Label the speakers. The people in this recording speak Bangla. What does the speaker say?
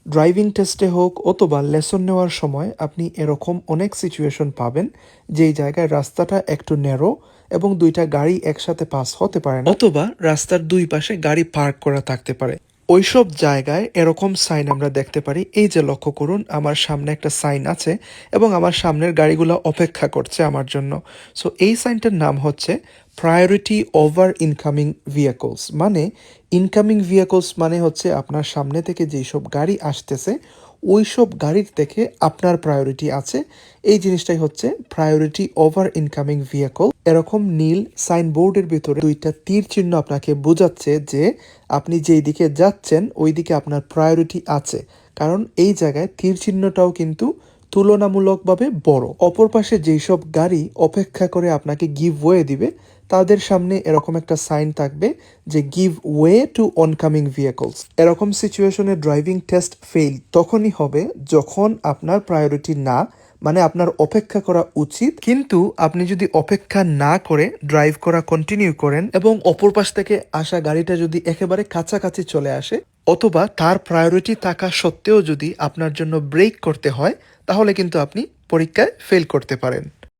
Speaker 1: ড্রাইভিং টেস্টে হোক অথবা লেসন নেওয়ার সময় আপনি এরকম অনেক সিচুয়েশন পাবেন যেই জায়গায় রাস্তাটা একটু ন্যারো এবং দুইটা গাড়ি একসাথে পাস হতে পারে না, অথবা রাস্তার দুই পাশে গাড়ি পার্ক করা থাকতে পারে। ওইসব জায়গায় এরকম সাইন আমরা দেখতে পারি। এই যে লক্ষ্য করুন, আমার সামনে একটা সাইন আছে এবং আমার সামনের গাড়িগুলো অপেক্ষা করছে আমার জন্য। সো এই সাইনটার নাম হচ্ছে প্রায়োরিটি ওভার ইনকামিং ভেহিকলস। মানে ইনকামিং ভেহিকলস মানে হচ্ছে আপনার সামনে থেকে যেই সব গাড়ি আসতেছে ওই সব গাড়ির থেকে আপনার প্রায়োরিটি আছে। এই জিনিসটাই হচ্ছে প্রায়োরিটি ওভার ইনকামিং ভেহিকল। এরকম নীল সাইনবোর্ডের ভিতরে দুইটা তীর চিহ্ন আপনাকে বোঝাচ্ছে যে আপনি যেই দিকে যাচ্ছেন ওই দিকে আপনার প্রায়োরিটি আছে, কারণ এই জায়গায় তীর চিহ্নটাও কিন্তু তুলনামূলকভাবে বড়। অপর পাশে যেই সব গাড়ি অপেক্ষা করে আপনাকে গিভ ওয়ে দিবে তাদের সামনে এরকম একটা সাইন থাকবে যে give way to oncoming vehicles. এরকম সিচুয়েশনে ড্রাইভিং টেস্ট ফেল তখনই হবে যখন আপনার প্রায়োরিটি না, মানে আপনার অপেক্ষা করা উচিত, কিন্তু আপনি যদি অপেক্ষা না করে ড্রাইভ করা কন্টিনিউ করেন এবং অপর পাশ থেকে আসা গাড়িটা যদি একেবারে কাছাকাছি চলে আসে অথবা তার প্রায়োরিটি থাকা সত্ত্বেও যদি আপনার জন্য ব্রেক করতে হয়, তাহলে কিন্তু আপনি পরীক্ষায় ফেল করতে পারেন।